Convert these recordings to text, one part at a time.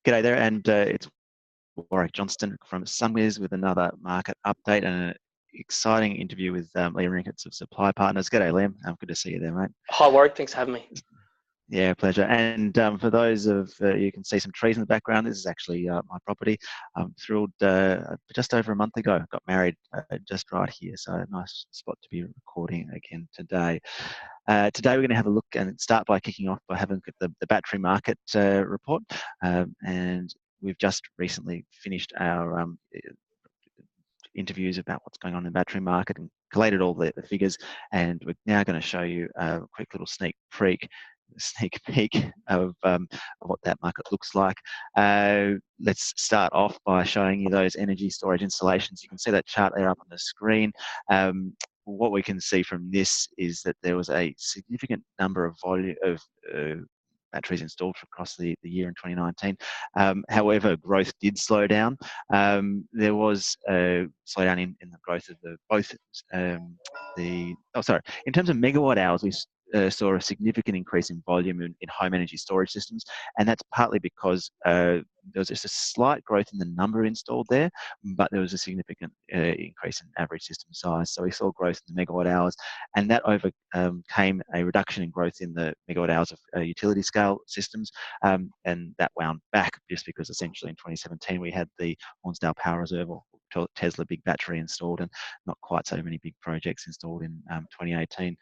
G'day there, and it's Warwick Johnston from SunWiz with another market update and an exciting interview with Lliam Rickets of Supply Partners. G'day, Liam. Good to see you there, mate. Hi, Warwick. Thanks for having me. Yeah, pleasure. And for those of you can see some trees in the background, this is actually my property. I'm thrilled. Just over a month ago, got married just right here, so a nice spot to be recording again today. Today we're going to have a look and start by kicking off by having a look at the battery market report. And we've just recently finished our interviews about what's going on in the battery market and collated all the figures. And we're now going to show you a quick little sneak peek of what that market looks like. Let's start off by showing you those energy storage installations. You can see that chart there up on the screen. What we can see from this is that there was a significant number of batteries installed across the year in 2019. However, growth did slow down. There was a slowdown in the growth of in terms of megawatt hours, we saw a significant increase in volume in home energy storage systems, and that's partly because there was just a slight growth in the number installed there, but there was a significant increase in average system size. So we saw growth in the megawatt hours, and that overcame a reduction in growth in the megawatt hours of utility scale systems, and that wound back just because essentially in 2017 we had the Hornsdale Power Reserve or Tesla big battery installed, and not quite so many big projects installed in 2018.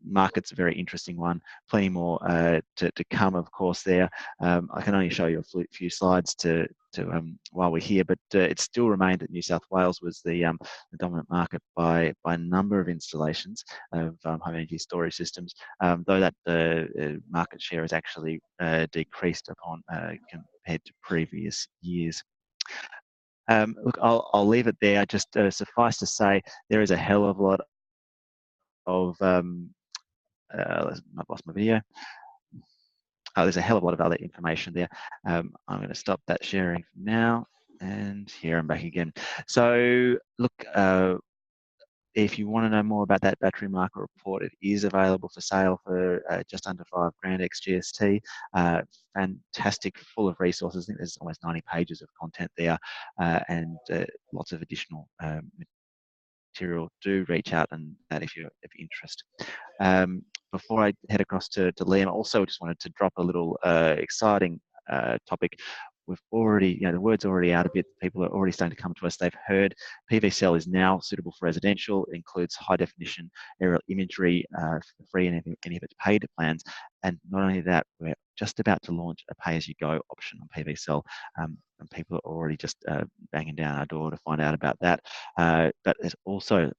Market's a very interesting one. Plenty more to come, of course. There, I can only show you a few slides to while we're here, but it still remained that New South Wales was the dominant market by a number of installations of home energy storage systems, though that market share has actually decreased upon compared to previous years. Look, I'll leave it there. Just suffice to say, there is a hell of a lot of I've lost my video. There's a hell of a lot of other information there. I'm going to stop that sharing now, and here I'm back again. So look, if you want to know more about that battery market report, it is available for sale for just under $5,000 ex GST. Fantastic, full of resources. I think there's almost 90 pages of content there, and lots of additional material. Do reach out and that if you're of interest. Before I head across to Lliam, I also just wanted to drop a little exciting topic. We've already, the word's already out a bit. People are already starting to come to us. They've heard PVsell is now suitable for residential. It includes high definition aerial imagery for free in any of its paid plans. And not only that, we're just about to launch a pay-as-you-go option on PVsell. And people are already just banging down our door to find out about that. But there's also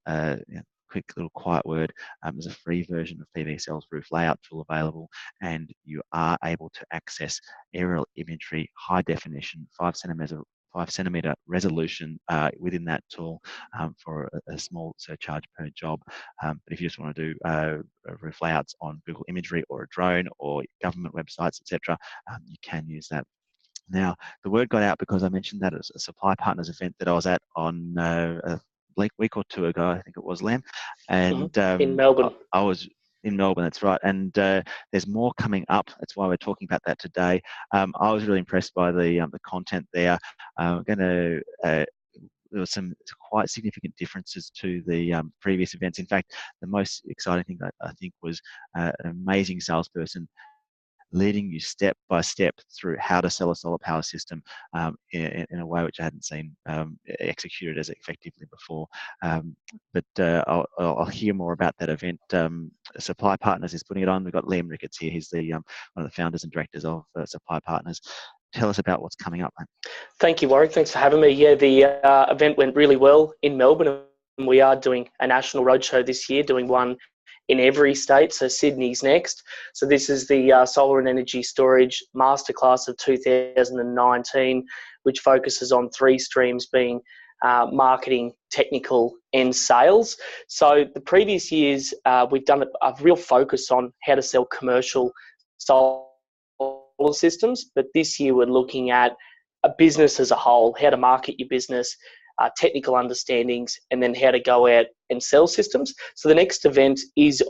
quick little quiet word. There's a free version of PVsell's roof layout tool available, and you are able to access aerial imagery, high definition, 5 centimeter resolution within that tool for a small surcharge per job. But if you just want to do roof layouts on Google Imagery or a drone or government websites, etc., you can use that. Now, the word got out because I mentioned that at a Supply Partners event that I was at on a week or two ago, I think it was, Lliam. And in Melbourne. I was in Melbourne, that's right. And there's more coming up. That's why we're talking about that today. I was really impressed by the content there. There were some quite significant differences to the previous events. In fact, the most exciting thing I think was an amazing salesperson leading you step by step through how to sell a solar power system in a way which I hadn't seen executed as effectively before. But I'll hear more about that event. Supply Partners is putting it on. We've got Lliam Rickets here. He's one of the founders and directors of Supply Partners. Tell us about what's coming up, mate. Thank you, Warwick. Thanks for having me. Yeah, the event went really well in Melbourne, and we are doing a national roadshow this year, doing one in every state, so Sydney's next. So this is the Solar and Energy Storage Masterclass of 2019, which focuses on 3 streams being marketing, technical, and sales. So the previous years, we've done a real focus on how to sell commercial solar systems, but this year we're looking at a business as a whole, how to market your business, technical understandings, and then how to go out and sell systems. So the next event is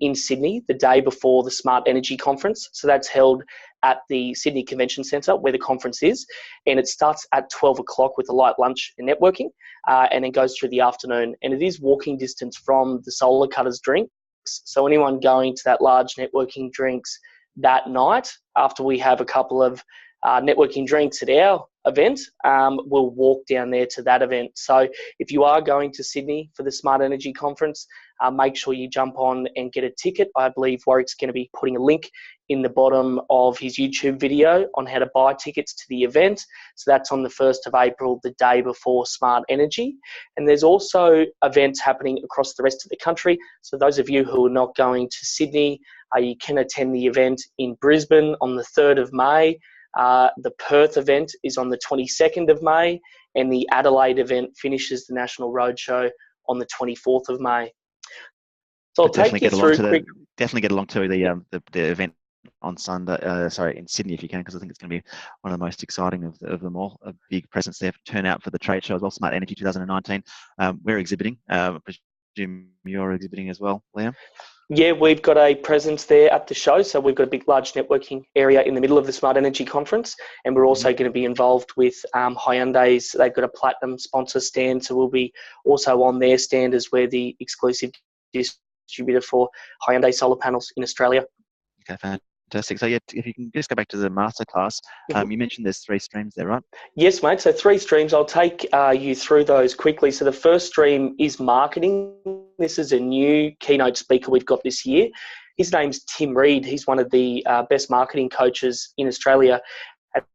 in Sydney, the day before the Smart Energy Conference. So that's held at the Sydney Convention Centre where the conference is, and it starts at 12 o'clock with a light lunch and networking, and then goes through the afternoon. And it is walking distance from the Solar Cutters drinks. So anyone going to that large networking drinks that night, after we have a couple of networking drinks at our event, we'll walk down there to that event. So if you are going to Sydney for the Smart Energy Conference, make sure you jump on and get a ticket. I believe Warwick's going to be putting a link in the bottom of his YouTube video on how to buy tickets to the event. So that's on the 1st of April, the day before Smart Energy. And there's also events happening across the rest of the country. So those of you who are not going to Sydney, you can attend the event in Brisbane on the 3rd of May. The Perth event is on the 22nd of May, and the Adelaide event finishes the National Roadshow on the 24th of May. So I'll take you through definitely get along to the event on Sunday. In Sydney if you can, because I think it's going to be one of the most exciting of them all. A big presence there, turnout for the trade show as well. Smart Energy 2019. We're exhibiting. I presume you're exhibiting as well, Lliam? Yeah, we've got a presence there at the show. So we've got a big, large networking area in the middle of the Smart Energy Conference. And we're also going to be involved with Hyundai's. They've got a platinum sponsor stand. So we'll be also on their stand as we're the exclusive distributor for Hyundai solar panels in Australia. Okay, fantastic. So yeah, if you can just go back to the masterclass, you mentioned there's 3 streams there, right? Yes, mate. So 3 streams. I'll take you through those quickly. So the first stream is marketing. This is a new keynote speaker we've got this year. His name's Tim Reed. He's one of the best marketing coaches in Australia.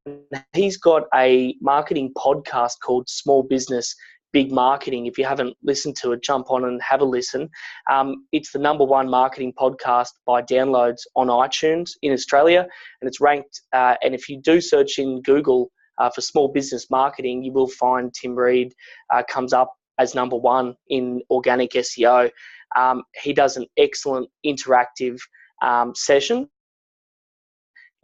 And he's got a marketing podcast called Small Business Big Marketing. If you haven't listened to it, jump on and have a listen. It's the #1 marketing podcast by downloads on iTunes in Australia, and it's ranked. And if you do search in Google for small business marketing, you will find Tim Reed comes up as #1 in organic SEO. He does an excellent interactive session,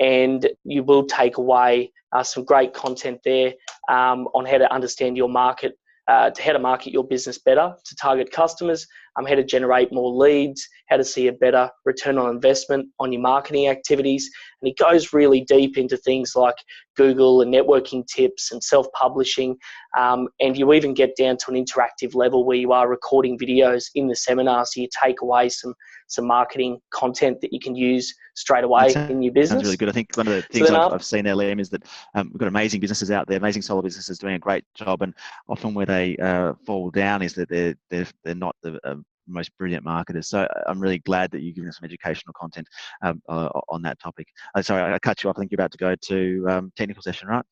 and you will take away some great content there on how to understand your market, to how to market your business better, to target customers, how to generate more leads, how to see a better return on investment on your marketing activities. And he goes really deep into things like Google and networking tips and self-publishing. And you even get down to an interactive level where you are recording videos in the seminar, so you take away some marketing content that you can use straight away in your business. Sounds really good. I think one of the things I've seen there, Lliam, is that we've got amazing businesses out there, amazing solar businesses doing a great job, and often where they fall down is that they're not the most brilliant marketers. So I'm really glad that you're giving us some educational content on that topic. Sorry, I cut you off. I think you're about to go to technical session, right?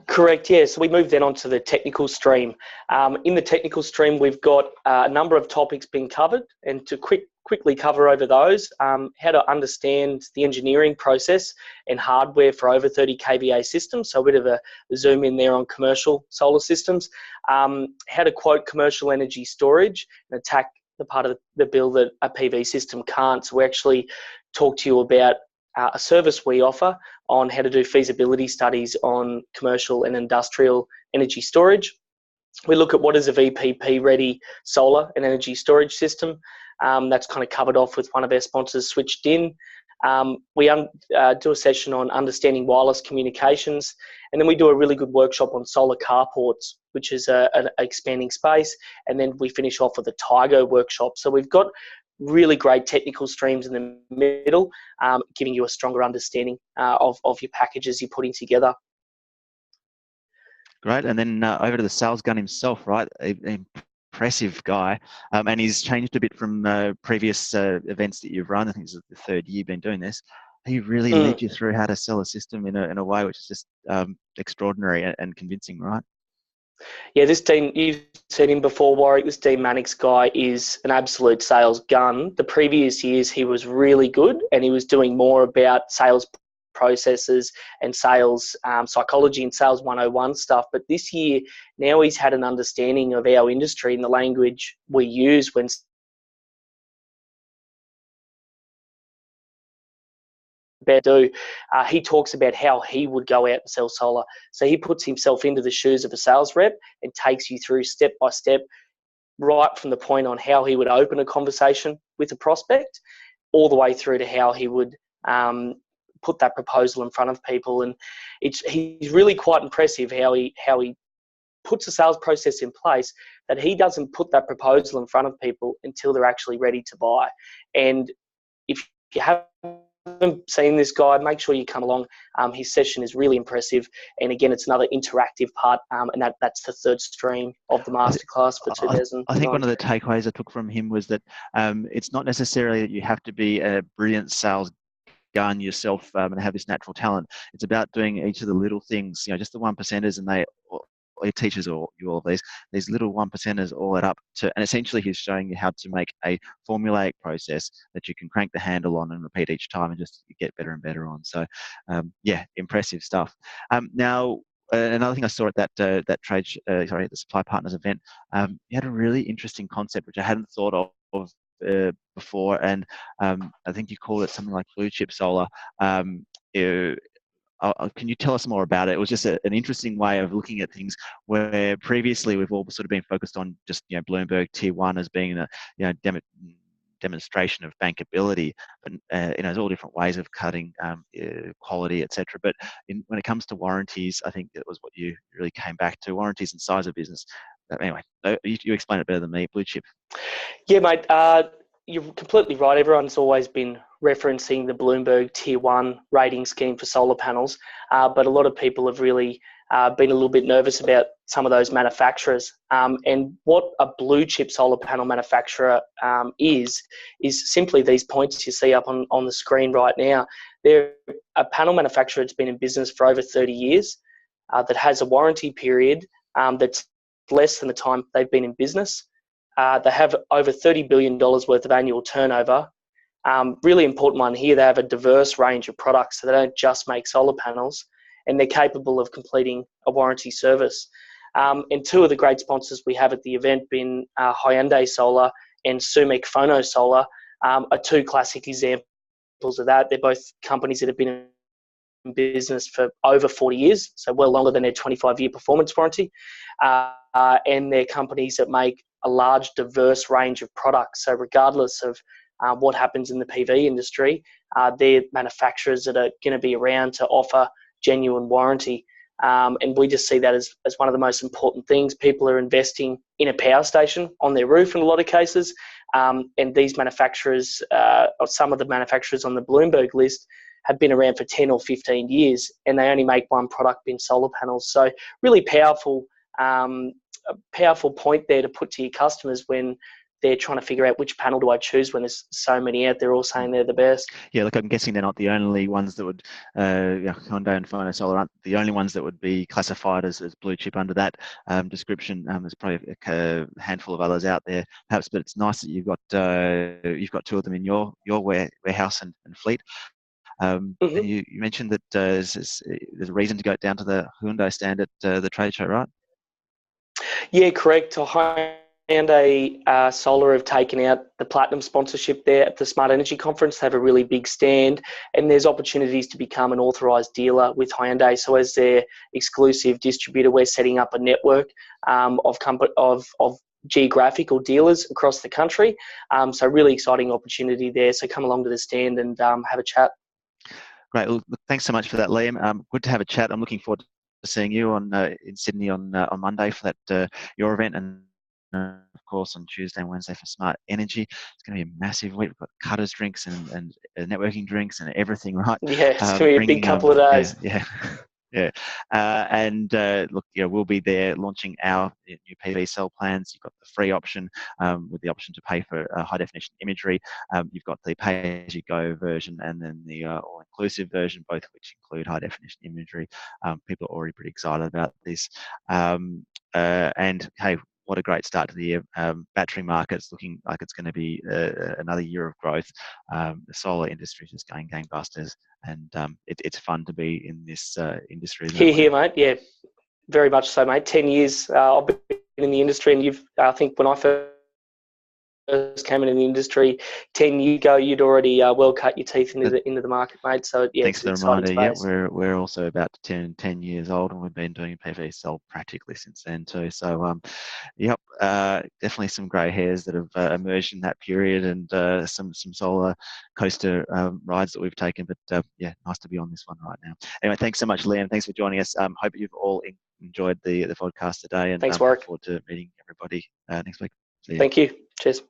Correct, yeah. So we move then on to the technical stream. In the technical stream, we've got a number of topics being covered, and to quickly cover over those, how to understand the engineering process and hardware for over 30 kVA systems, so a bit of a zoom in there on commercial solar systems, how to quote commercial energy storage and attack the part of the bill that a PV system can't. So we actually talk to you about a service we offer on how to do feasibility studies on commercial and industrial energy storage. We look at what is a VPP-ready solar and energy storage system. That's kind of covered off with one of our sponsors, Switched In. We do a session on understanding wireless communications, and then we do a really good workshop on solar carports, which is an expanding space, and then we finish off with a Tigo workshop. So we've got really great technical streams in the middle, giving you a stronger understanding of your packages you're putting together. Great. And then over to the sales gun himself, right? Impressive guy. And he's changed a bit from previous events that you've run. I think it's the 3rd year you've been doing this. He really led you through how to sell a system in a way which is just extraordinary and convincing, right? Yeah, this Dean, you've seen him before, Warwick. This Dean Mannix guy is an absolute sales gun. The previous years, he was really good, and he was doing more about sales processes and sales psychology and sales 101 stuff. But this year, now he's had an understanding of our industry and the language we use when about to do, he talks about how he would go out and sell solar. So he puts himself into the shoes of a sales rep and takes you through step by step, right from the point on how he would open a conversation with a prospect, all the way through to how he would put that proposal in front of people. And he's really quite impressive how he puts a sales process in place, that he doesn't put that proposal in front of people until they're actually ready to buy. And if you haven't seen this guy, make sure you come along. His session is really impressive. And again, it's another interactive part, and that's the third stream of the masterclass for 2019. I think one of the takeaways I took from him was that it's not necessarily that you have to be a brilliant sales gun yourself and have this natural talent. It's about doing each of the little things, just the one percenters, and he teaches you all of these little one percenters all add up to, and essentially he's showing you how to make a formulaic process that you can crank the handle on and repeat each time and just get better and better on. So impressive stuff. Now another thing I saw at that the Supply Partners event, you had a really interesting concept which I hadn't thought of before, and I think you called it something like blue chip solar. Can you tell us more about it? It was just an interesting way of looking at things, where previously we've all sort of been focused on just Bloomberg T1 as being a demonstration of bankability, but there's all different ways of cutting quality, etc. But when it comes to warranties, I think that was what you really came back to, warranties and size of business. But anyway, you explain it better than me. Blue chip. Yeah, mate. You're completely right. Everyone's always been referencing the Bloomberg T1 rating scheme for solar panels, but a lot of people have really been a little bit nervous about some of those manufacturers. And what a blue chip solar panel manufacturer is simply these points you see up on the screen right now. They're a panel manufacturer that's been in business for over 30 years, that has a warranty period that's less than the time they've been in business. They have over $30 billion worth of annual turnover. Really important one here, they have a diverse range of products, so they don't just make solar panels, and they're capable of completing a warranty service. And two of the great sponsors we have at the event, being Hyundai Solar and Sumic Phono Solar, are two classic examples of that. They're both companies that have been in business for over 40 years, so well longer than their 25-year performance warranty. And they're companies that make a large, diverse range of products. So regardless of what happens in the PV industry, they're manufacturers that are going to be around to offer genuine warranty. And we just see that as one of the most important things. People are investing in a power station on their roof in a lot of cases. And these manufacturers, or some of the manufacturers on the Bloomberg list, have been around for 10 or 15 years, and they only make one product, being solar panels. So really powerful point there to put to your customers when they're trying to figure out which panel do I choose, when there's so many out there all saying they're the best. Yeah, look, I'm guessing they're not the only ones that would, Hyundai and Phono Solar aren't the only ones that would be classified as blue chip under that description. There's probably a handful of others out there, perhaps, but it's nice that you've got two of them in your warehouse and fleet. And you mentioned that there's a reason to go down to the Hyundai stand at the trade show, right? Yeah, correct. Hyundai Solar have taken out the platinum sponsorship there at the Smart Energy Conference. They have a really big stand, and there's opportunities to become an authorised dealer with Hyundai. So as their exclusive distributor, we're setting up a network of geographical dealers across the country. So really exciting opportunity there. So come along to the stand and have a chat. Great. Well, thanks so much for that, Lliam. Good to have a chat. I'm looking forward to seeing you in Sydney on Monday for that your event, and of course on Tuesday and Wednesday for Smart Energy. It's going to be a massive week. We've got cutters drinks and networking drinks and everything, right? Yeah, it's going to be a big couple of days. Yeah. Yeah, and look, we'll be there launching our new PVsell plans. You've got the free option with the option to pay for high definition imagery. You've got the pay-as-you-go version and then the all-inclusive version, both of which include high definition imagery. People are already pretty excited about this. And hey, what a great start to the year. Battery market's looking like it's going to be another year of growth. The solar industry is just going gangbusters, and it's fun to be in this industry. Here, mate. Yeah, very much so, mate. 10 years I've been in the industry, and I think when I first first came into the industry 10 years ago, you'd already well cut your teeth into the market, mate. So yeah, thanks it's for an the exciting reminder. space. Yeah, we're also about to turn 10 years old, and we've been doing PVsell practically since then too. So yep, definitely some grey hairs that have emerged in that period, and some solar coaster rides that we've taken. But yeah, nice to be on this one right now. Anyway, thanks so much, Lliam. Thanks for joining us. Hope you've all enjoyed the podcast today, and Thanks, look Warwick. forward to meeting everybody next week. See you. Thank you. Cheers.